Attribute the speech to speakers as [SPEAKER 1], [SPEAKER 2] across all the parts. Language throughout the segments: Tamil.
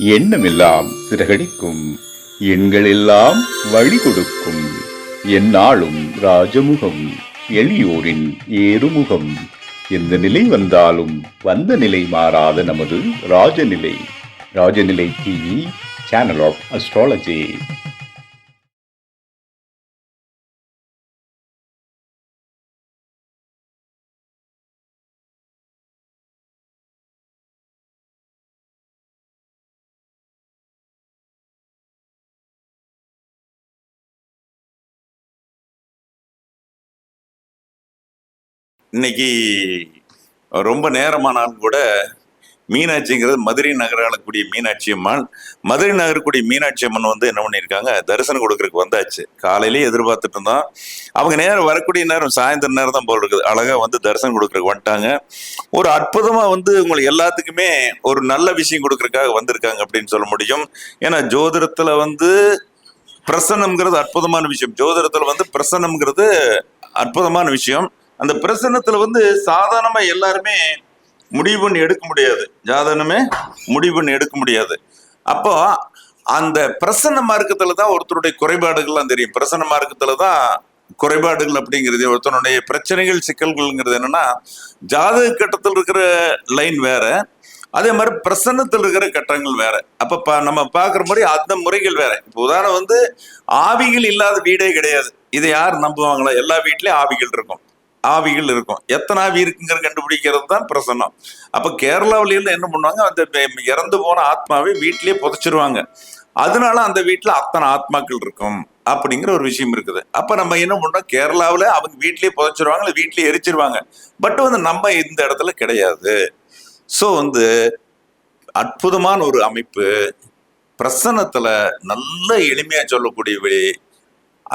[SPEAKER 1] எண்ணமெல்லாம் சிறகடிக்கும், எண்களெல்லாம் வழி கொடுக்கும், எந்நாளும் ராஜமுகம், எளியோரின் ஏறுமுகம். எந்த நிலை வந்தாலும் வந்த நிலை மாறாத நமது Rajanilai. Rajanilai TV, channel of astrology.
[SPEAKER 2] இன்னைக்கு ரொம்ப நேரமானாலும் கூட மீனாட்சிங்கிறது மதுரை நகராளக்கூடிய மீனாட்சி அம்மன். மதுரை நகரக்கூடிய மீனாட்சி அம்மன் என்ன பண்ணியிருக்காங்க, தரிசனம் கொடுக்கறதுக்கு வந்தாச்சு. காலையிலேயே எதிர்பார்த்துட்டு இருந்தோம். அவங்க நேரம் வரக்கூடிய நேரம் சாயந்தரம் நேரம் தான் போல் இருக்குது. அழகா தரிசனம் கொடுக்கறதுக்கு வந்துட்டாங்க. ஒரு அற்புதமா உங்களுக்கு எல்லாத்துக்குமே ஒரு நல்ல விஷயம் கொடுக்கறதுக்காக வந்திருக்காங்க அப்படின்னு சொல்ல முடியும். ஏன்னா ஜோதிடத்துல பிரசன்னம்ங்கிறது அற்புதமான விஷயம். ஜோதிடத்துல பிரசன்னம்ங்கிறது அற்புதமான விஷயம். அந்த பிரசன்னத்துல சாதாரணமா எல்லாருமே முடிவு பண்ணி எடுக்க முடியாது. ஜாதகமே முடிவு பண்ணி எடுக்க முடியாது. அப்போ அந்த பிரசன்ன மார்க்கத்துல தான் ஒருத்தருடைய குறைபாடுகள்லாம் தெரியும். பிரசன்ன மார்க்கத்துல தான் குறைபாடுகள் அப்படிங்கிறது, ஒருத்தனுடைய பிரச்சனைகள் சிக்கல்கள்ங்கிறது என்னன்னா, ஜாதக கட்டத்தில் இருக்கிற லைன் வேற, அதே மாதிரி பிரசன்னத்தில் இருக்கிற கட்டங்கள் வேற. அப்ப நம்ம பாக்குற மாதிரி அந்த முறைகள் வேற. இப்போ உதாரணம் ஆவிகள் இல்லாத வீடே கிடையாது. இதை யார் நம்புவாங்களா? எல்லா வீட்லயும் ஆவிகள் இருக்கும். எத்தனை ஆவி இருக்குங்கிற கண்டுபிடிக்கிறது தான் பிரசன்னம். அப்ப கேரளாவில என்ன பண்ணுவாங்க, அந்த இறந்து போன ஆத்மாவை வீட்டிலேயே புதைச்சிருவாங்க. அதனால அந்த வீட்டுல அத்தனை ஆத்மாக்கள் இருக்கும் அப்படிங்கிற ஒரு விஷயம் இருக்குது. அப்ப நம்ம என்ன பண்ணோம், கேரளாவில அவங்க வீட்லயே புதைச்சிருவாங்க, வீட்லயே எரிச்சிருவாங்க. பட் நம்ம இந்த இடத்துல கிடையாது. ஸோ அற்புதமான ஒரு அமைப்பு. பிரசன்னத்துல நல்ல எளிமையா சொல்லக்கூடிய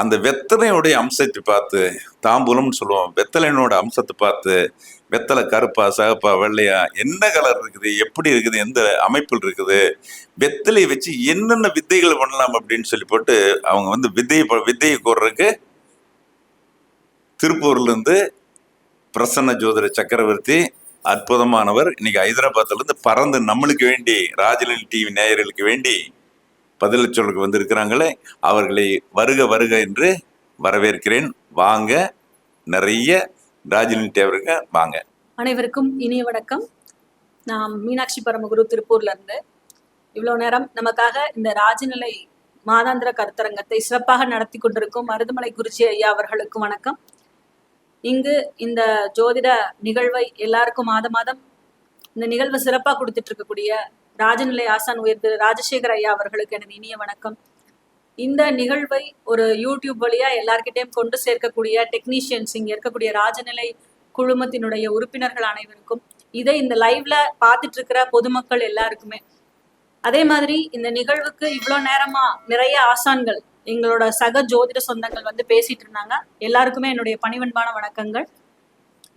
[SPEAKER 2] அந்த வெத்தலையோடைய அம்சத்தை பார்த்து, தாம்பூலம்னு சொல்லுவோம், வெத்தலையினோட அம்சத்தை பார்த்து, வெத்தலை கருப்பா சிகப்பா வெள்ளையா, என்ன கலர் இருக்குது, எப்படி இருக்குது, எந்த அமைப்பில் இருக்குது, வெத்தலையை வச்சு என்னென்ன வித்தைகள் பண்ணலாம் அப்படின்னு சொல்லி போட்டு அவங்க வித்தையை கூறுறதுக்கு திருப்பூர்ல இருந்து பிரசன்ன ஜோதிட சக்கரவர்த்தி அற்புதமானவர் இன்னைக்கு ஹைதராபாத்ல இருந்து பறந்து நம்மளுக்கு வேண்டி, ராஜநிலை டிவி நேயர்களுக்கு வேண்டி பதில சொல்லுக்கு வந்திருக்கிறாங்களே, அவர்களை வருக வருக என்று வரவேற்கிறேன். வாங்க, நிறைய ராஜநிலை தேவருங்க, வாங்க.
[SPEAKER 3] அனைவருக்கும் இனிய வணக்கம். நான் மீனாட்சி பரமகுரு, திருப்பூர்ல இருந்து. இவ்வளவு நேரம் நமக்காக இந்த ராஜநிலை மாதாந்திர கருத்தரங்கத்தை சிறப்பாக நடத்தி கொண்டிருக்கும் மருதுமலை குருஜி ஐயா அவர்களுக்கும் வணக்கம். இங்கு இந்த ஜோதிட நிகழ்வை எல்லாருக்கும் மாதம் இந்த நிகழ்வை சிறப்பாக கொடுத்துட்டு இருக்கக்கூடிய ராஜநிலை ஆசான் உயர்ந்து ராஜசேகர் ஐயா அவர்களுக்கு எனது இனிய வணக்கம். இந்த நிகழ்வை ஒரு யூடியூப் வழியா எல்லார்கிட்டையும் கொண்டு சேர்க்கக்கூடிய டெக்னீஷியன்ஸ், இங்க இருக்கக்கூடிய ராஜநிலை குழுமத்தினுடைய உறுப்பினர்கள் அனைவருக்கும், இதை இந்த லைவ்ல பார்த்துட்டு இருக்கிற பொதுமக்கள் எல்லாருக்குமே, அதே மாதிரி இந்த நிகழ்வுக்கு இவ்வளோ நேரமா நிறைய ஆசான்கள், எங்களோட சக ஜோதிட சொந்தங்கள் பேசிட்டு இருந்தாங்க. எல்லாருக்குமே என்னுடைய பணிவன்பான வணக்கங்கள்.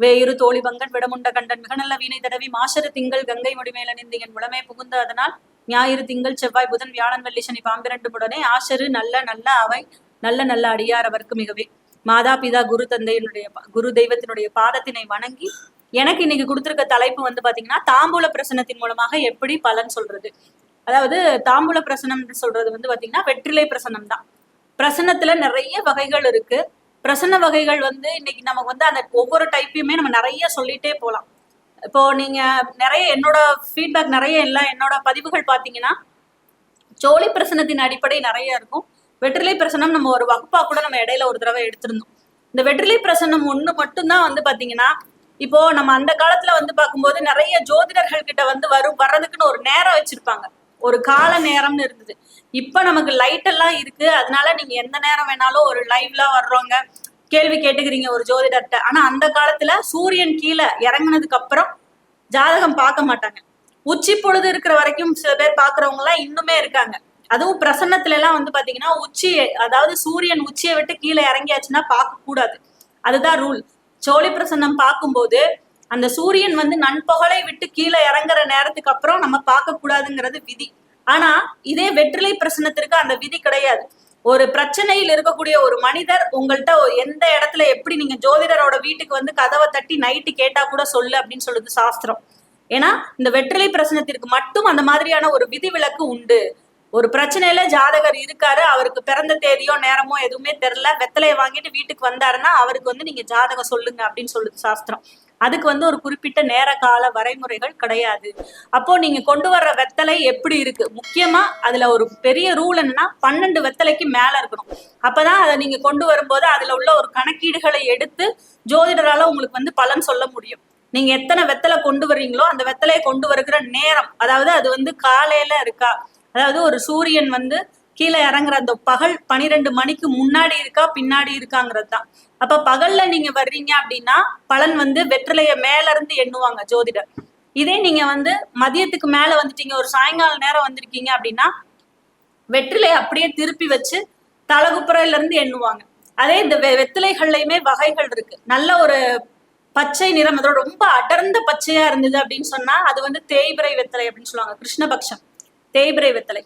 [SPEAKER 3] வேயிரு தோழிபங்கன் விடமுண்ட கண்டன் மிக நல்ல வீணை தடவி மாசரு திங்கள் கங்கை முடிமேலணிந்து என் உளமே புகுந்த அதனால் ஞாயிறு திங்கள் செவ்வாய் புதன் வியாழன் வெள்ளி சனி பாம்பிரண்டு உடனே ஆசரு நல்ல நல்ல அவை நல்ல நல்ல அடியார் அவருக்கு மிகவே மாதா பிதா குரு தந்தையினுடைய குரு தெய்வத்தினுடைய பாதத்தினை வணங்கி, எனக்கு இன்னைக்கு கொடுத்திருக்க தலைப்பு பாத்தீங்கன்னா, தாம்பூல பிரசனத்தின் மூலமாக எப்படி பலன் சொல்றது. அதாவது தாம்பூல பிரசனம் சொல்றது பாத்தீங்கன்னா வெற்றிலை பிரசனம் தான். பிரசனத்துல நிறைய வகைகள் இருக்கு. பிரசன்ன வகைகள் இன்னைக்கு நமக்கு அந்த ஒவ்வொரு டைப்பையுமே நம்ம நிறைய சொல்லிட்டே போகலாம். இப்போ நீங்க நிறைய என்னோட ஃபீட்பேக் நிறைய எல்லாம் என்னோட பதிவுகள் பாத்தீங்கன்னா, சோழி பிரசனத்தின் அடிப்படை நிறைய இருக்கும். வெற்றிலை பிரசனம் நம்ம ஒரு வகுப்பா கூட நம்ம இடையில ஒரு தடவை எடுத்திருந்தோம். இந்த வெற்றிலை பிரசனம் ஒண்ணு மட்டும்தான் பாத்தீங்கன்னா, இப்போ நம்ம அந்த காலத்துல பார்க்கும்போது நிறைய ஜோதிடர்கள் கிட்ட வர்றதுக்குன்னு ஒரு நேரம் வச்சிருப்பாங்க, ஒரு கால நேரம்னு இருந்தது. இப்ப நமக்கு லைட் எல்லாம் இருக்கு. அதனால நீங்க எந்த நேரம் வேணாலும் ஒரு லைவ்ல வர்றவங்க கேள்வி கேட்டுக்கிறீங்க ஒரு ஜோதிடர்கிட்ட. ஆனா அந்த காலத்துல சூரியன் கீழே இறங்குனதுக்கு அப்புறம் ஜாதகம் பார்க்க மாட்டாங்க. உச்சி பொழுது இருக்கிற வரைக்கும் சில பேர் பாக்குறவங்க எல்லாம் இன்னுமே இருக்காங்க. அதுவும் பிரசன்னத்துல எல்லாம் பாத்தீங்கன்னா அதாவது சூரியன் உச்சியை விட்டு கீழே இறங்கியாச்சுன்னா பார்க்க கூடாது. அதுதான் ரூல். சோழி பிரசன்னம் பார்க்கும்போது அந்த சூரியன் நண்பகலை விட்டு கீழே இறங்குற நேரத்துக்கு அப்புறம் நம்ம பார்க்க கூடாதுங்கிறது விதி. ஆனா இதே வெற்றிலை பிரசனத்திற்கு அந்த விதி கிடையாது. ஒரு பிரச்சனையில் இருக்கக்கூடிய ஒரு மனிதர் உங்கள்கிட்ட எந்த இடத்துல எப்படி, நீங்க ஜோதிடரோட வீட்டுக்கு கதவை தட்டி நைட்டு கேட்டா கூட சொல்லு அப்படின்னு சொல்லுது சாஸ்திரம். ஏன்னா இந்த வெற்றிலை பிரசனத்திற்கு மட்டும் அந்த மாதிரியான ஒரு விதிவிலக்கு உண்டு. ஒரு பிரச்சனையில ஜாதகர் இருக்காரு, அவருக்கு பிறந்த தேதியோ நேரமோ எதுவுமே தெரியல, வெத்தலையை வாங்கிட்டு வீட்டுக்கு வந்தாருன்னா அவருக்கு வந்து நீங்க ஜாதகம் சொல்லுங்க அப்படின்னு சொல்லுது சாஸ்திரம். அதுக்கு வந்து ஒரு குறிப்பிட்ட நேர கால வரைமுறைகள் கிடையாது. அப்போ நீங்க கொண்டு வர்ற வெத்தலை எப்படி இருக்கு, முக்கியமா அதுல ஒரு பெரிய ரூல் என்னன்னா 12 வெத்தலைக்கு மேல இருக்கணும். அப்பதான் அதை நீங்க கொண்டு வரும்போது அதுல உள்ள ஒரு கணக்கீடுகளை எடுத்து ஜோதிடரால உங்களுக்கு வந்து பலன் சொல்ல முடியும். நீங்க எத்தனை வெத்தலை கொண்டு வர்றீங்களோ அந்த வெத்தலையை கொண்டு வருகிற நேரம், அதாவது அது வந்து காலையில இருக்கா, அதாவது ஒரு சூரியன் வந்து கீழே இறங்குற அந்த பகல் 12 மணிக்கு முன்னாடி இருக்கா பின்னாடி இருக்காங்கிறது தான். அப்ப பகல்ல நீங்க வர்றீங்க அப்படின்னா பலன் வந்து வெற்றிலைய மேல இருந்து எண்ணுவாங்க ஜோதிடர். இதே நீங்க வந்து மதியத்துக்கு மேல வந்துட்டீங்க, ஒரு சாயங்கால நேரம் வந்திருக்கீங்க அப்படின்னா வெற்றிலையை அப்படியே திருப்பி வச்சு தலகுப்புறையில இருந்து எண்ணுவாங்க. அதே இந்த வெத்திலைகள்லயுமே வகைகள் இருக்கு. நல்ல ஒரு பச்சை நிறம், அதோட ரொம்ப அடர்ந்த பச்சையா இருந்தது அப்படின்னு சொன்னா அது வந்து தேய்பிறை வெத்தலை அப்படின்னு சொல்லுவாங்க, கிருஷ்ணபக்ஷம் தேய்பிறை வெத்தலை.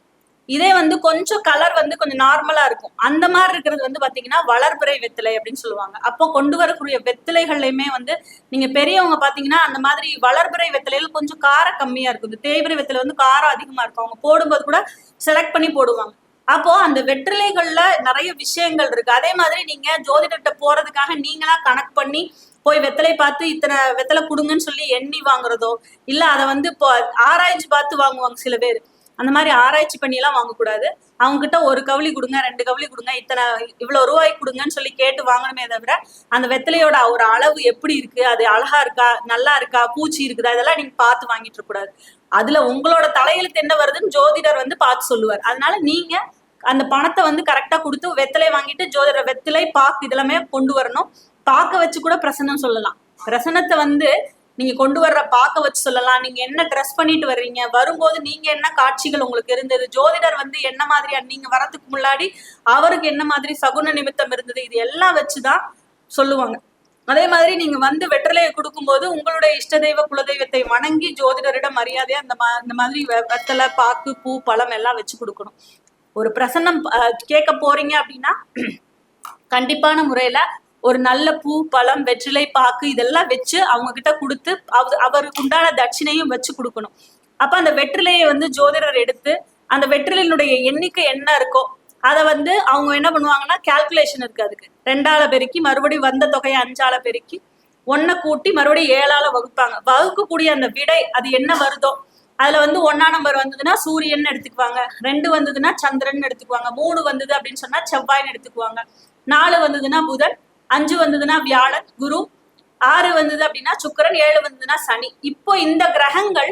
[SPEAKER 3] இதே வந்து கொஞ்சம் கலர் வந்து கொஞ்சம் நார்மலா இருக்கும், அந்த மாதிரி இருக்கிறது வந்து பாத்தீங்கன்னா வளர்பிறை வெத்தலை அப்படின்னு சொல்லுவாங்க. அப்போ கொண்டு வரக்கூடிய வெத்தலைகள்லயுமே வந்து நீங்க பெரியவங்க பாத்தீங்கன்னா அந்த மாதிரி வளர்பிறை வெத்தலையில கொஞ்சம் காரம் கம்மியா இருக்கும், இந்த தேய்பிறை வெத்தலை வந்து காரம் அதிகமா இருக்கும். அவங்க போடும்போது கூட செலக்ட் பண்ணி போடுவாங்க. அப்போ அந்த வெற்றிலைகள்ல நிறைய விஷயங்கள் இருக்கு. அதே மாதிரி நீங்க ஜோதிடர்கிட்ட போறதுக்காக நீங்களா கணக்கு பண்ணி போய் வெத்தலை பார்த்து இத்தனை வெத்தலை கொடுங்கன்னு சொல்லி எண்ணி வாங்குறதோ, இல்ல அதை வந்து இப்போ ஆராய்ச்சி பார்த்து வாங்குவாங்க சில பேர். அந்த மாதிரி ஆராய்ச்சி பண்ணி எல்லாம் வாங்கக்கூடாது. அவங்க கிட்ட ஒரு கவுளி கொடுங்க, 2 கவுளி கொடுங்க, இத்தனை இவ்வளவு ரூபாய் கொடுங்கன்னு சொல்லி கேட்டு வாங்கணுமே தவிர அந்த வெத்தலையோட ஒரு அளவு எப்படி இருக்கு, அது அழகா இருக்கா, நல்லா இருக்கா, பூச்சி இருக்குதா, இதெல்லாம் நீங்க பார்த்து வாங்கிட்டு இருக்க கூடாது. அதுல உங்களோட தலையெழுத்து என்ன வருதுன்னு ஜோதிடர் வந்து பார்த்து சொல்லுவார். அதனால நீங்க அந்த பணத்தை வந்து கரெக்டா கொடுத்து வெத்தலை வாங்கிட்டு ஜோதிடர் வெத்தலை பாக்கு இதெல்லாமே கொண்டு வரணும். பாக்க வச்சு கூட பிரசனம் சொல்லலாம். பிரசனத்தை வந்து நீங்க கொண்டு வர்ற பாக்க வச்சு சொல்லலாம். நீங்க என்ன ட்ரெஸ் பண்ணிட்டு வர்றீங்க, வரும்போது நீங்க என்ன காட்சிகள் உங்களுக்கு இருந்தது, ஜோதிடர் வந்து என்ன மாதிரியா நீங்க வரதுக்கு முன்னாடி அவருக்கு என்ன மாதிரி சகுன நிமித்தம் இருந்தது, இது எல்லாம் வச்சுதான் சொல்லுவாங்க. அதே மாதிரி நீங்க வந்து வெற்றிலையை கொடுக்கும்போது உங்களுடைய இஷ்ட தெய்வ குலதெய்வத்தை வணங்கி ஜோதிடரிடம் மரியாதையா இந்த மாதிரி வெத்தலை பாக்கு பூ பழம் எல்லாம் வச்சு கொடுக்கணும். ஒரு பிரசன்னம் கேட்க போறீங்க அப்படின்னா கண்டிப்பான முறையில ஒரு நல்ல பூ பழம் வெற்றிலை பாக்கு இதெல்லாம் வச்சு அவங்க கிட்ட கொடுத்து அவருக்கு உண்டான தட்சிணையும் வச்சு கொடுக்கணும். அப்ப அந்த வெற்றிலையை வந்து ஜோதிடர் எடுத்து அந்த வெற்றிலையினுடைய எண்ணிக்கை என்ன இருக்கோ அதை வந்து அவங்க என்ன பண்ணுவாங்கன்னா கால்குலேஷன் இருக்கு, அதுக்கு 2ஆல பெருக்கி மறுபடியும் வந்த தொகையை 5ஆல பெருக்கி 1 கூட்டி மறுபடியும் 7ஆல வகுப்பாங்க. வகுக்கக்கூடிய அந்த விடை அது என்ன வருதோ அதுல வந்து 1ஆம் நம்பர் வந்ததுன்னா சூரியன் எடுத்துக்குவாங்க, 2 வந்ததுன்னா சந்திரன் எடுத்துக்குவாங்க, 3 வந்தது அப்படின்னு சொன்னா செவ்வாய்னு எடுத்துக்குவாங்க, 4 வந்ததுன்னா புதன், 5 வந்ததுன்னா வியாழன் குரு, 6 வந்தது அப்படின்னா சுக்கிரன், 7 வந்ததுன்னா சனி. இப்போ இந்த கிரகங்கள்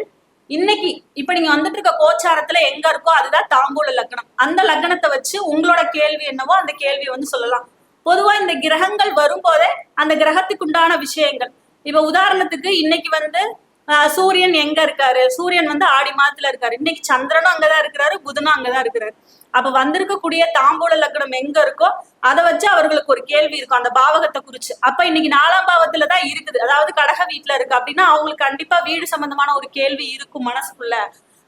[SPEAKER 3] இன்னைக்கு இப்ப நீங்க வந்துட்டு இருக்க கோச்சாரத்துல எங்க இருக்கோ அதுதான் தாம்பூல லக்னம். அந்த லக்னத்தை வச்சு உங்களோட கேள்வி என்னவோ அந்த கேள்வியை வந்து சொல்லலாம். பொதுவா இந்த கிரகங்கள் வரும்போதே அந்த கிரகத்துக்கு உண்டான விஷயங்கள், இப்ப உதாரணத்துக்கு இன்னைக்கு வந்து சூரியன் எங்க இருக்காரு, சூரியன் வந்து ஆடி மாதத்துல இருக்காரு, இன்னைக்கு சந்திரனும் அங்கதான் இருக்கிறாரு, புதனும் அங்கதான் இருக்கிறாரு. அப்ப வந்திருக்கக்கூடிய தாம்பூல லக்னம் எங்க இருக்கோ அதை வச்சு அவர்களுக்கு ஒரு கேள்வி இருக்கும் அந்த பாவகத்தை குறிச்சு. அப்ப இன்னைக்கு 4ஆம் பாவத்துலதான் இருக்குது, அதாவது கடக வீட்டுல இருக்கு அப்படின்னா அவங்களுக்கு கண்டிப்பா வீடு சம்பந்தமான ஒரு கேள்வி இருக்கும் மனசுக்குள்ள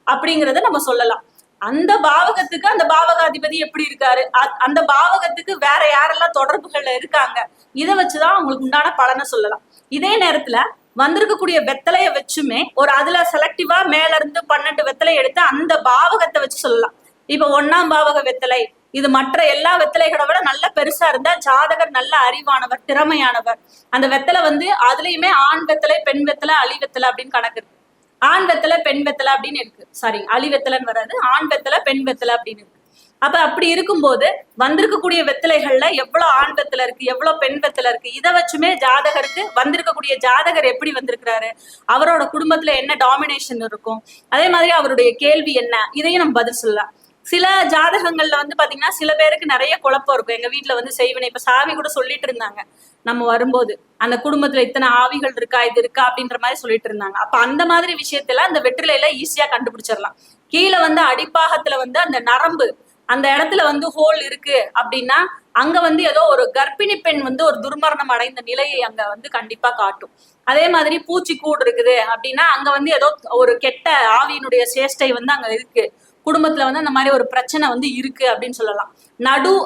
[SPEAKER 3] அப்படிங்கறத நம்ம சொல்லலாம். அந்த பாவகத்துக்கு அந்த பாவகாதிபதி எப்படி இருக்காரு, அந்த பாவகத்துக்கு வேற யாரெல்லாம் தொடர்புகள்ல இருக்காங்க, இதை வச்சுதான் அவங்களுக்கு உண்டான பலனை சொல்லலாம். இதே நேரத்துல வந்திருக்கக்கூடிய வெத்தலைய வச்சுமே ஒரு அதுல செலக்டிவா மேல இருந்து 12 வெத்தலை எடுத்து அந்த பாவகத்தை வச்சு சொல்லலாம். இப்ப 1ஆம் பாவக வெத்தலை இது மற்ற எல்லா வெத்தலைகளை விட நல்ல பெருசா இருந்தா ஜாதகர் நல்ல அறிவானவர் திறமையானவர். அந்த வெத்தலை வந்து அதுலயுமே ஆண் வெத்தலை பெண் வெத்தலை அலி வெத்தலை அப்படின்னு கணக்கு இருக்கு. ஆண் வெத்தலை பெண் வெத்தலை அப்படின்னு இருக்கு, சாரி அலி வெத்தலைன்னு வராது, ஆண் வெத்தலை பெண் வெத்தலை அப்படின்னு இருக்கு. அப்ப அப்படி இருக்கும்போது வந்திருக்கக்கூடிய வெத்தலைகள்ல எவ்வளவு ஆண் வெத்தலை இருக்கு எவ்வளவு பெண் வெத்தலை இருக்கு இதை வச்சுமே ஜாதகருக்கு வந்திருக்கக்கூடிய ஜாதகர் எப்படி வந்திருக்கிறாரு, அவரோட குடும்பத்துல என்ன டாமினேஷன் இருக்கும், அதே மாதிரி அவருடைய கேள்வி என்ன, இதையும் நம்ம பதில் சொல்லலாம். சில ஜாதகங்கள்ல வந்து பாத்தீங்கன்னா சில பேருக்கு நிறைய குழப்பம் இருக்கும். எங்க வீட்டுல வந்து செய்வினை இப்ப சாமி கூட சொல்லிட்டு இருந்தாங்க நம்ம வரும்போது, அந்த குடும்பத்துல இத்தனை ஆவிகள் இருக்கா இது இருக்கா அப்படின்ற மாதிரி சொல்லிட்டு இருந்தாங்க. அப்ப அந்த மாதிரி விஷயத்தெல்லாம் அந்த வெற்றிலையில ஈஸியா கண்டுபிடிச்சிடலாம். கீழே வந்து அடிப்பாகத்துல வந்து அந்த நரம்பு அந்த இடத்துல வந்து ஹோல் இருக்கு அப்படின்னா அங்க வந்து ஏதோ ஒரு கர்ப்பிணி பெண் வந்து ஒரு துர்மரணம் அடைந்த நிலையை அங்க வந்து கண்டிப்பா காட்டும். அதே மாதிரி பூச்சி கூடு இருக்குது அப்படின்னா அங்க வந்து ஏதோ ஒரு கெட்ட ஆவியினுடைய சேஷ்டை வந்து அங்க இருக்கு, குடும்பத்துல வந்து அந்த மாதிரி ஒரு பிரச்சனை வந்து இருக்கு அப்படின்னு சொல்லலாம்.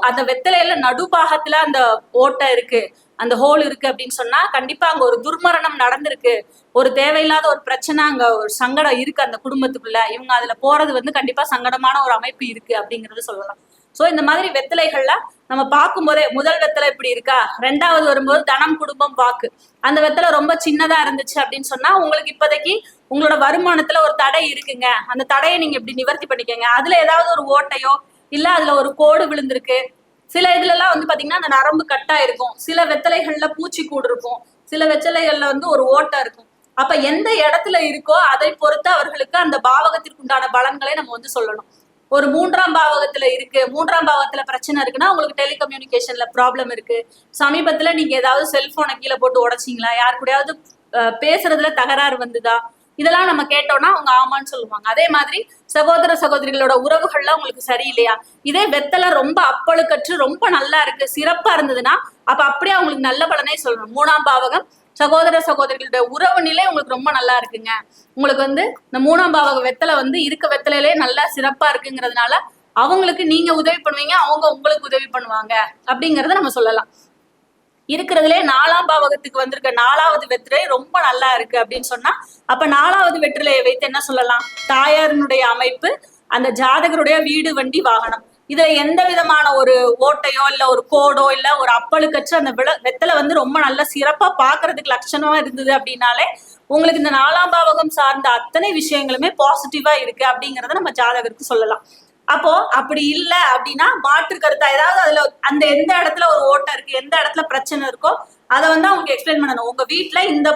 [SPEAKER 3] அந்த வெத்தலையில நடுபாகத்துல அந்த ஓட்டை இருக்கு, அந்த ஹோல் இருக்கு அப்படின்னு சொன்னா கண்டிப்பா அங்க ஒரு துர்மரணம் நடந்திருக்கு, ஒரு தேவையில்லாத ஒரு பிரச்சனை, அங்க ஒரு சங்கடம் இருக்கு அந்த குடும்பத்துக்குள்ள, இவங்க அதுல போறது வந்து கண்டிப்பா சங்கடமான ஒரு அமைப்பு இருக்கு அப்படிங்கறது சொல்லலாம். சோ இந்த மாதிரி வெத்தலைகள்ல நம்ம பார்க்கும் போதே முதல் வெத்தலை இப்படி இருக்கா, ரெண்டாவது வரும்போது தனம் குடும்பம் வாக்கு, அந்த வெத்தலை ரொம்ப சின்னதா இருந்துச்சு அப்படின்னு சொன்னா உங்களுக்கு இப்போதைக்கு உங்களோட வருமானத்துல ஒரு தடை இருக்குங்க, அந்த தடையை நீங்க இப்படி நிவர்த்தி பண்ணிக்கங்க, அதுல ஏதாவது ஒரு ஓட்டையோ இல்ல அதுல ஒரு கோடு விழுந்திருக்கு, சில இதுல எல்லாம் வந்து பாத்தீங்கன்னா அந்த நரம்பு கட்டா இருக்கும், சில வெத்தலைகள்ல பூச்சி கூடு இருக்கும், சில வெத்தலைகள்ல வந்து ஒரு ஓட்டை இருக்கும். அப்ப எந்த இடத்துல இருக்கோ அதை பொறுத்து அவர்களுக்கு அந்த பாவகத்திற்கு உண்டான பலன்களை நம்ம வந்து சொல்லணும். ஒரு 3ஆம் பாவகத்துல இருக்கு, 3ஆம் பாவகத்துல பிரச்சனை இருக்குன்னா உங்களுக்கு டெலிகம்யூனிகேஷன்ல ப்ராப்ளம் இருக்கு, சமீபத்துல நீங்க ஏதாவது செல்போனை கீழே போட்டு உடைச்சிங்களா, யாரு கூடயாவது பேசுறதுல தகராறு வந்துதா, இதெல்லாம் நம்ம கேட்டோம்னா அவங்க ஆமான்னு சொல்லுவாங்க. அதே மாதிரி சகோதர சகோதரிகளோட உறவுகள்லாம் உங்களுக்கு சரியில்லையா, இதே வெத்தலை ரொம்ப அப்பழுக்கற்று ரொம்ப நல்லா இருக்கு சிறப்பா இருந்ததுன்னா அப்ப அப்படியே அவங்களுக்கு நல்ல பலனே சொல்லணும். 3ஆம் பாவகம் சகோதர சகோதரிகளுடைய உறவு நிலை உங்களுக்கு ரொம்ப நல்லா இருக்குங்க, உங்களுக்கு வந்து இந்த 3ஆம் பாவக வெத்தலை வந்து இருக்க வெத்தலையிலே நல்லா சிறப்பா இருக்குங்கிறதுனால அவங்களுக்கு நீங்க உதவி பண்ணுவீங்க, அவங்க உங்களுக்கு உதவி பண்ணுவாங்க அப்படிங்கறத நம்ம சொல்லலாம். இருக்கிறதுலே 4ஆம் பாவகத்துக்கு வந்திருக்க 4வது வெற்றிலை ரொம்ப நல்லா இருக்கு அப்படின்னு சொன்னா அப்ப 4வது வெற்றிலையை வைத்து என்ன சொல்லலாம், தாயாரினுடைய அமைப்பு, அந்த ஜாதகருடைய வீடு வண்டி வாகனம், இதுல எந்த விதமான ஒரு ஓட்டையோ இல்ல ஒரு கோடோ இல்ல ஒரு அப்பழுக்கற்று அந்த வெத்தலை வந்து ரொம்ப நல்ல சிறப்பா பாக்குறதுக்கு லட்சணமா இருந்தது அப்படின்னாலே உங்களுக்கு இந்த 4ஆம் பாவகம் சார்ந்த அத்தனை விஷயங்களுமே பாசிட்டிவா இருக்கு அப்படிங்கறத நம்ம ஜாதகருக்கு சொல்லலாம். அப்போ அப்படி இல்ல அப்படின்னா மாற்று கருத்தா ஏதாவது அதுல அந்த எந்த இடத்துல ஒரு ஓட்டம் இருக்கு, எந்த இடத்துல பிரச்சனை இருக்கோ அதை வந்து அவங்களுக்கு எக்ஸ்பிளைன் பண்ணணும். உங்க வீட்டுல இந்த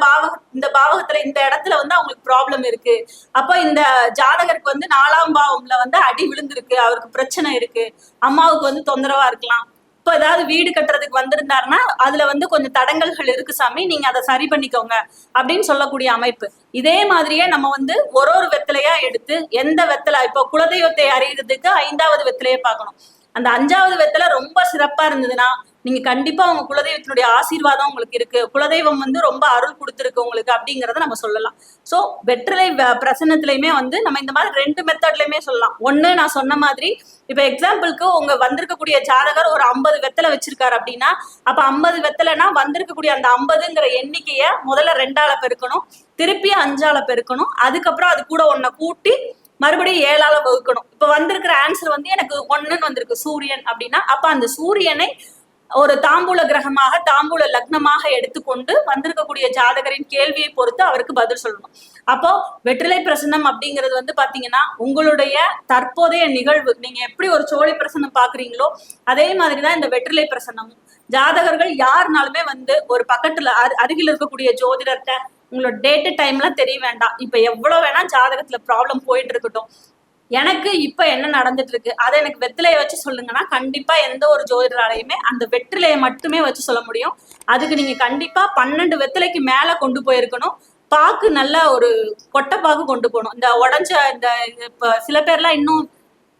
[SPEAKER 3] பாவகத்துல இந்த இடத்துல வந்து அவங்களுக்கு ப்ராப்ளம் இருக்கு, அப்போ இந்த ஜாதகருக்கு வந்து 4ஆம் பாவம்ல வந்து அடி விழுந்திருக்கு, அவருக்கு பிரச்சனை இருக்கு, அம்மாவுக்கு வந்து தொந்தரவா இருக்கலாம், இப்போ ஏதாவது வீடு கட்டுறதுக்கு வந்திருந்தாருன்னா அதுல வந்து கொஞ்சம் தடங்கல்கள் இருக்கு சாமி, நீங்க அதை சரி பண்ணிக்கோங்க அப்படின்னு சொல்லக்கூடிய அமைப்பு. இதே மாதிரியே நம்ம வந்து ஒரு வெத்தலையா எடுத்து எந்த வெத்தலை, இப்போ குலதெய்வத்தை அறியறதுக்கு 5வது வெத்தலையை பார்க்கணும். அந்த 5வது வெத்தலை ரொம்ப சிறப்பா இருந்ததுன்னா நீங்க கண்டிப்பா உங்க குலதெய்வத்தினுடைய ஆசீர்வாதம் உங்களுக்கு இருக்கு, குலதெய்வம் வந்து ரொம்ப அருள் கொடுத்துருக்கு உங்களுக்கு அப்படிங்கறத நம்ம சொல்லலாம். சோ வெற்றிலை பிரசன்னத்திலயுமே வந்து நம்ம இந்த மாதிரி 2 மெத்தட்லயுமே சொல்லலாம். ஒண்ணு நான் சொன்ன மாதிரி இப்ப எக்ஸாம்பிளுக்கு உங்க வந்திருக்கக்கூடிய ஜாதகர் ஒரு 50 வெத்தலை வச்சிருக்காரு அப்படின்னா அப்ப 50 வெத்தலைனா வந்திருக்கக்கூடிய அந்த 50ங்கிற எண்ணிக்கைய முதல்ல 2ஆல பெருக்கணும், திருப்பி 5ஆல பெருக்கணும், அதுக்கப்புறம் அது கூட 1 கூட்டி மறுபடியும் 7ஆல வகுக்கணும். இப்ப வந்திருக்கிற ஆன்சர் வந்து எனக்கு 1ன்னு வந்திருக்கு சூரியன் அப்படின்னா அப்ப அந்த சூரியனை ஒரு தாம்பூல கிரகமாக தாம்பூல லக்னமாக எடுத்துக்கொண்டு வந்திருக்கக்கூடிய ஜாதகரின் கேள்வியை பொறுத்து அவருக்கு பதில் சொல்லணும். அப்போ வெற்றிலை பிரசன்னம் அப்படிங்கிறது வந்து பாத்தீங்கன்னா உங்களுடைய தற்போதைய நிகழ்வு, நீங்க எப்படி ஒரு சோழி பிரசன்னம் பாக்குறீங்களோ அதே மாதிரிதான் இந்த வெற்றிலை பிரசன்னமும். ஜாதகர்கள் யாருனாலுமே வந்து ஒரு பக்கத்துல அருகில் இருக்கக்கூடிய ஜோதிடர்கிட்ட உங்களோட டேட்டு டைம்லாம் தெரிய வேண்டாம், இப்ப எவ்வளவு வேணா ஜாதகத்துல ப்ராப்ளம் போயிட்டு இருக்கட்டும், எனக்கு இப்ப என்ன நடந்துட்டு இருக்கு அதை எனக்கு வெற்றிலையை வச்சு சொல்லுங்கன்னா கண்டிப்பா எந்த ஒரு ஜோதிடராலையுமே அந்த வெற்றிலையை மட்டுமே வச்சு சொல்ல முடியும். அதுக்கு நீங்க கண்டிப்பா 12 வெற்றிலைக்கு மேல கொண்டு போயிருக்கணும், பாக்கு நல்லா ஒரு கொட்டை பாக்கு கொண்டு போகணும். இந்த உடஞ்ச இந்த இப்ப சில பேர்லாம் இன்னும்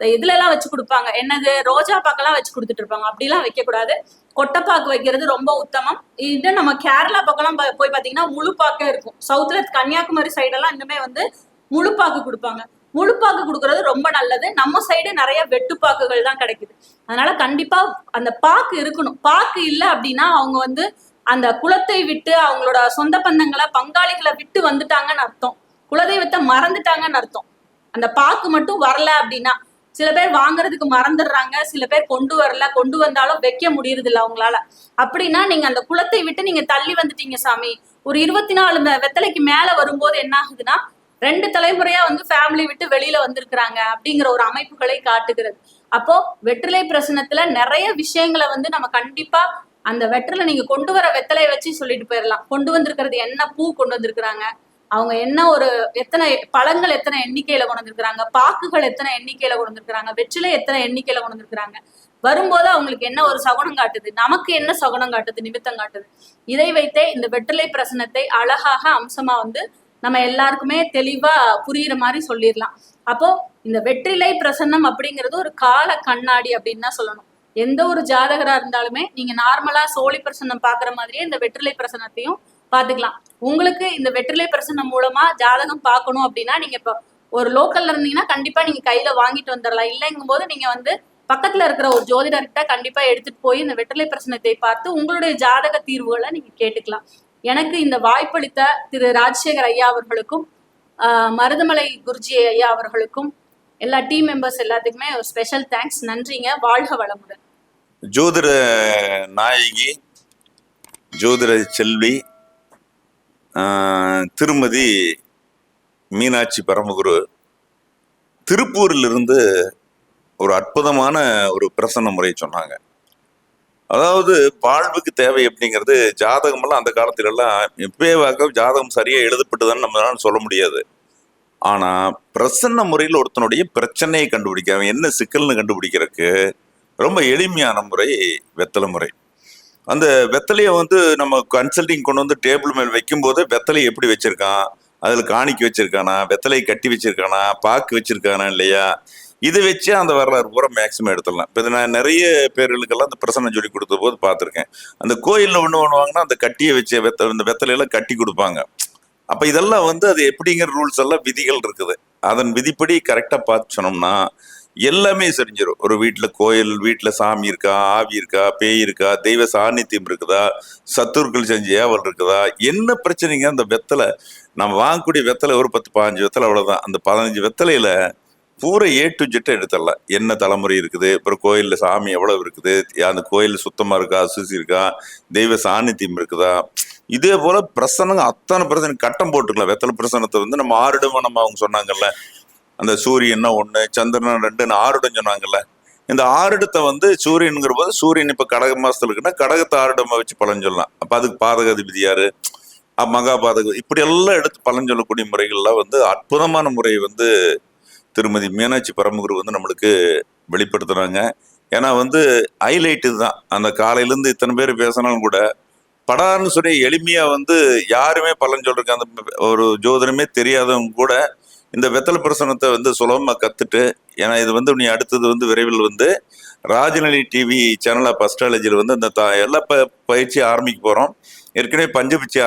[SPEAKER 3] இதுல எல்லாம் வச்சு கொடுப்பாங்க, என்னது ரோஜா பாக்கெல்லாம் வச்சு கொடுத்துட்டு இருப்பாங்க, அப்படிலாம் வைக்க கூடாது, கொட்டைப்பாக்கு வைக்கிறது ரொம்ப உத்தமம். இது நம்ம கேரளா பக்கம்லாம் போய் பாத்தீங்கன்னா முழுப்பாக்கே இருக்கும், சவுத்ல கன்னியாகுமரி சைடெல்லாம் இன்னுமே வந்து முழுப்பாக்கு கொடுப்பாங்க, முழுப்பாக்கு கொடுக்கறது ரொம்ப நல்லது. நம்ம சைடு நிறைய வெட்டுப்பாக்குகள் தான் கிடைக்குது, அதனால கண்டிப்பா அந்த பாக்கு இருக்கணும். பாக்கு இல்லை அப்படின்னா அவங்க வந்து அந்த குலத்தை விட்டு அவங்களோட சொந்த பந்தங்களை பங்காளிகளை விட்டு வந்துட்டாங்கன்னு அர்த்தம், குலதெய்வத்தை மறந்துட்டாங்கன்னு அர்த்தம். அந்த பாக்கு மட்டும் வரல அப்படின்னா சில பேர் வாங்குறதுக்கு மறந்துடுறாங்க, சில பேர் கொண்டு வரல, கொண்டு வந்தாலும் வைக்க முடியறது இல்லை அவங்களால. அப்படின்னா நீங்க அந்த குலத்தை விட்டு நீங்க தள்ளி வந்துட்டீங்க சாமி. ஒரு 24 வெத்தலைக்கு மேல வரும்போது என்ன ஆகுதுன்னா 2 தலைமுறையா வந்து ஃபேமிலி விட்டு வெளியில வந்திருக்கிறாங்க அப்படிங்கிற ஒரு அமைப்புகளை காட்டுகிறது. அப்போ வெற்றிலை பிரசனத்துல நிறைய விஷயங்களை வந்து நம்ம கண்டிப்பா அந்த வெற்றிலை நீங்க கொண்டு வர வெத்தலையை வச்சு சொல்லிட்டு போயிடலாம். கொண்டு வந்திருக்கிறது என்ன பூ கொண்டு வந்திருக்கிறாங்க, அவங்க என்ன ஒரு எத்தனை பழங்கள் எத்தனை எண்ணிக்கையில கொண்டு வந்திருக்கிறாங்க, பாக்குகள் எத்தனை எண்ணிக்கையில கொண்டு வந்திருக்கிறாங்க, வெற்றிலை எத்தனை எண்ணிக்கையில கொண்டு வந்திருக்கிறாங்க, வரும்போது அவங்களுக்கு என்ன ஒரு சகுனம் காட்டுது, நமக்கு என்ன சகுனம் காட்டுது, நிமித்தம் காட்டுது. இதை வைத்தே இந்த வெற்றிலை பிரசனத்தை அழகாக அம்சமா வந்து நம்ம எல்லாருக்குமே தெளிவா புரியுற மாதிரி சொல்லிடலாம். அப்போ இந்த வெற்றிலை பிரசன்னம் அப்படிங்கிறது ஒரு கால கண்ணாடி அப்படின்னு தான் சொல்லணும். எந்த ஒரு ஜாதகரா இருந்தாலுமே நீங்க நார்மலா சோழி பிரசன்னம் பாக்குற மாதிரியே இந்த வெற்றிலை பிரசனத்தையும் பாத்துக்கலாம். உங்களுக்கு இந்த வெற்றிலை பிரசன்னம் மூலமா ஜாதகம் பார்க்கணும் அப்படின்னா நீங்க இப்போ ஒரு லோக்கல்ல இருந்தீங்கன்னா கண்டிப்பா நீங்க கையில வாங்கிட்டு வந்துடலாம். இல்லைங்கும் போது நீங்க வந்து பக்கத்துல இருக்கிற ஒரு ஜோதிடர்கிட்ட கண்டிப்பா எடுத்துட்டு போய் இந்த வெற்றிலை பிரசனத்தை பார்த்து உங்களுடைய ஜாதக தீர்வுகளை நீங்க கேட்டுக்கலாம். எனக்கு இந்த வாய்ப்பளித்த திரு ராஜசேகர் ஐயா அவர்களுக்கும் மருதமலை குருஜி ஐயா அவர்களுக்கும் எல்லா டீம் மெம்பர்ஸ் எல்லாத்துக்குமே ஒரு ஸ்பெஷல் தேங்க்ஸ். நன்றிங்க. வாழ்க வளமுடன்.
[SPEAKER 2] ஜோதிட நாயகி, ஜோதிட செல்வி திருமதி மீனாட்சி பரமகுரு திருப்பூரிலிருந்து ஒரு அற்புதமான ஒரு பிரசன்ன முறை சொன்னாங்க. அதாவது வாழ்வுக்கு தேவை அப்படிங்கிறது ஜாதகமெல்லாம் அந்த காலத்துல எல்லாம் இப்பவே ஜாதகம் சரியா எழுதப்பட்டுதான்னு நம்மளால சொல்ல முடியாது. ஆனா பிரசன்ன முறையில் ஒருத்தனுடைய பிரச்சனையை கண்டுபிடிக்க, அவன் என்ன சிக்கல்னு கண்டுபிடிக்கிறதுக்கு ரொம்ப எளிமையான முறை வெத்தலை முறை. அந்த வெத்தலையை நம்ம கன்சல்டிங் கொண்டு வந்து டேபிள் மேல் வைக்கும் போது வெத்தலையை எப்படி வச்சிருக்கான், அதுல காணிக்கை வச்சிருக்கானா, வெத்தலையை கட்டி வச்சிருக்கானா, பாக்கு வச்சிருக்கானா இல்லையா, இதை வச்சு அந்த வரலாறு பூரா மேக்சிமம் எடுத்துடலாம். இப்போ நான் நிறைய பேர்களுக்கெல்லாம் அந்த பிரசன்னம் சொல்லி கொடுத்த போது பார்த்துருக்கேன். அந்த கோயிலில் ஒன்று பண்ணுவாங்கன்னா அந்த கட்டியை வச்சு இந்த வெத்தலையெல்லாம் கட்டி கொடுப்பாங்க. அப்போ இதெல்லாம் அது எப்படிங்கிற ரூல்ஸ் எல்லாம் விதிகள் இருக்குது. அதன் விதிப்படி கரெக்டாக பார்த்து சொன்னோம்னா எல்லாமே செஞ்சிடும். ஒரு வீட்டில் சாமி இருக்கா, ஆவி இருக்கா, பேய் இருக்கா, தெய்வ சாநித்தியம் இருக்குதா, சத்துருக்கள் செஞ்ச ஏவல் இருக்குதா, என்ன பிரச்சனைங்க. அந்த வெத்தலை நம்ம வாங்கக்கூடிய வெத்தலை ஒரு 10-15 வெத்தலை அவ்வளோதான். அந்த 15 வெத்தலையில பூரா A to Z எடுத்துடலாம். என்ன தலைமுறை இருக்குது, அப்புறம் கோயிலில் சாமி எவ்வளவு இருக்குது, அந்த கோயில் சுத்தமா இருக்கா, அசுசி இருக்கா, தெய்வ சாநித்தியம் இருக்குதா, இதே போல பிரசனங்க அத்தனை பிரச்சனை கட்டம் போட்டுக்கலாம். வெத்தலை பிரசனத்தை நம்ம 6 இடம் அவங்க சொன்னாங்கல்ல, அந்த சூரியன்னா 1, சந்திரன் 2, 6 இடம் சொன்னாங்கல்ல. இந்த 6 இடத்தை சூரியனுங்கிற போது சூரியன் இப்ப கடக மாசத்துல இருக்குன்னா கடகத்தை 6 இடமா வச்சு பலன் சொல்லலாம். அப்ப அதுக்கு பாதக அதிபதி யாரு, மகாபாதகம், இப்படி எல்லாம் எடுத்து பலன் சொல்லக்கூடிய முறைகள்லாம் அற்புதமான முறை திருமதி மீனாட்சி பரமகுரு நம்மளுக்கு வெளிப்படுத்துறாங்க. ஏன்னா ஹைலைட் இதுதான். அந்த காலையிலேருந்து இத்தனை பேர் பேசினாலும் கூட படான்னு சொல்லி எளிமையா யாருமே பலன் சொல்றதுக்கு அந்த ஒரு ஜோதிடமே தெரியாதவங்க கூட இந்த வெத்தலை பிரசனத்தை சுலபமா கத்துட்டு, ஏன்னா இது நீ அடுத்தது விரைவில் ராஜநிலை டிவி சேனல் ஆஃப் அஸ்ட்ராலஜியில் இந்த எல்லா பயிற்சி ஆரம்பிக்க போறோம். ஏற்கனவே பஞ்சபிச்சை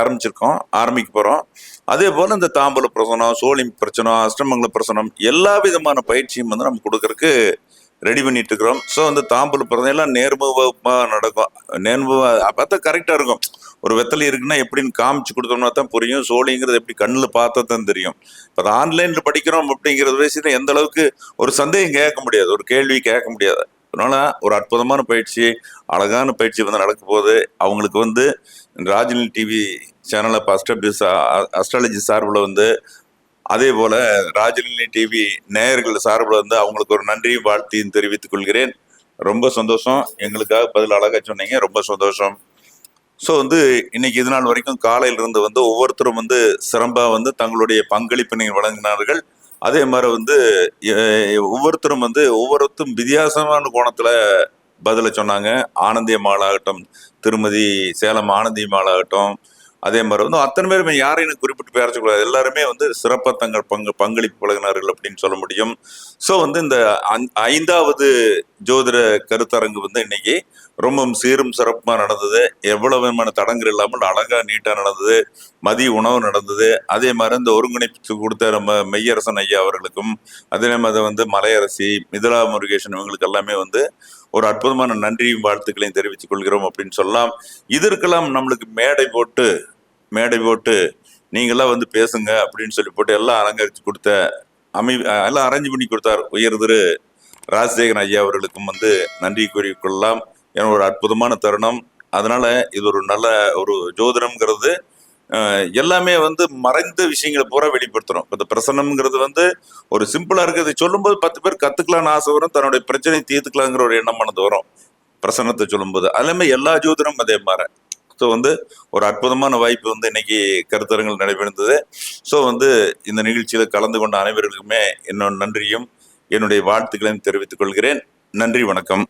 [SPEAKER 2] ஆரம்பிக்க போறோம். அதே போல இந்த தாம்பூல பிரசனம், சோழி பிரச்சனம், அஷ்டமங்கல பிரசனம், எல்லா விதமான பயிற்சியும் நம்ம கொடுக்கறதுக்கு ரெடி பண்ணிட்டு இருக்கிறோம். ஸோ தாம்பூல பிரசனம் எல்லாம் நேர்முகமா நடக்கும். பார்த்தா கரெக்டா இருக்கும். ஒரு வெத்தலை இருக்குன்னா எப்படின்னு காமிச்சு கொடுத்தோம்னா தான் புரியும். சோழிங்கிறது எப்படி கண்ணில் பார்த்தா தான் தெரியும். இப்போ அதை ஆன்லைன்ல படிக்கிறோம் அப்படிங்கிறது விஷயத்துல எந்த அளவுக்கு ஒரு சந்தேகம் கேட்க முடியாது, ஒரு கேள்வி கேட்க முடியாது. அதனால ஒரு அற்புதமான பயிற்சி, அழகான பயிற்சி நடக்க போகுது. அவங்களுக்கு Rajanilai TV channel of astrology சார்பில் அதே போல ராஜநிலை டிவி நேயர்கள் சார்பில் அவங்களுக்கு ஒரு நன்றியும் வாழ்த்தையும் தெரிவித்துக் கொள்கிறேன். ரொம்ப சந்தோஷம். எங்களுக்காக பதில் அழகா சொன்னீங்க, ரொம்ப சந்தோஷம். ஸோ இன்னைக்கு இது நாள் வரைக்கும் காலையிலிருந்து ஒவ்வொருத்தரும் சிறப்பா தங்களுடைய பங்களிப்பினை வழங்கினார்கள். அதே மாதிரி ஒவ்வொருத்தரும் வித்தியாசமான கோணத்துல பதில சொன்னாங்க. ஆனந்தியம்மாள் ஆகட்டும், திருமதி சேலம் ஆனந்தியம்மாள், அதே மாதிரி அத்தனை பேருமே யாரையும் குறிப்பிட்டு பேரக்கூடாது. எல்லாருமே சிறப்பாக தங்கள் பங்களிப்பு வழங்கினார்கள் அப்படின்னு சொல்ல முடியும். ஸோ இந்த 5வது ஜோதிட கருத்தரங்கு இன்னைக்கு ரொம்ப சீரும் சிறப்புமா நடந்தது. எவ்வளவு விதமான தடங்கள் இல்லாமல் அழகா நீட்டா நடந்தது. மதிய உணவு நடந்தது. அதே மாதிரி இந்த ஒருங்கிணைப்பு கொடுத்த நம்ம மெய்யரசன் ஐயா அவர்களுக்கும், அதே மாதிரி மலையரசி, மிதிலா முருகேசன், இவங்களுக்கு எல்லாமே ஒரு அற்புதமான நன்றியும் வாழ்த்துக்களையும் தெரிவித்துக் கொள்கிறோம் அப்படின்னு சொல்லலாம். இதற்கெல்லாம் நம்மளுக்கு மேடை போட்டு நீங்கெல்லாம் பேசுங்க அப்படின்னு சொல்லி போட்டு எல்லாம் அலங்கரிச்சு கொடுத்த எல்லாம் அரேஞ்ச் பண்ணி கொடுத்தார் உயர் திரு ராஜசேகரன் ஐயா அவர்களுக்கும் நன்றி கூறிக்கொள்ளலாம். ஏன்னா ஒரு அற்புதமான தருணம். அதனால இது ஒரு நல்ல ஒரு ஜோதிடம்ங்கிறது எல்லாமே மறைந்த விஷயங்களை பூரா வெளிப்படுத்துறோம். இந்த பிரசனம்ங்கிறது ஒரு சிம்பிளா இருக்கு. இதை சொல்லும்போது 10 பேர் கத்துக்கலாம்னு ஆசை வரும், தன்னுடைய பிரச்சனையை தீர்த்துக்கலாங்கிற ஒரு எண்ணமானது வரும் பிரசனத்தை சொல்லும்போது. அதுலேயுமே எல்லா ஜோதிடம் அதே மாதிரி. ஸோ ஒரு அற்புதமான வாய்ப்பு இன்னைக்கு கருத்தரங்கள் நடைபெறுந்தது. ஸோ இந்த நிகழ்ச்சியில கலந்து கொண்ட அனைவர்களுக்குமே என்னோட நன்றியும் என்னுடைய வாழ்த்துக்களையும் தெரிவித்துக் கொள்கிறேன். நன்றி, வணக்கம்.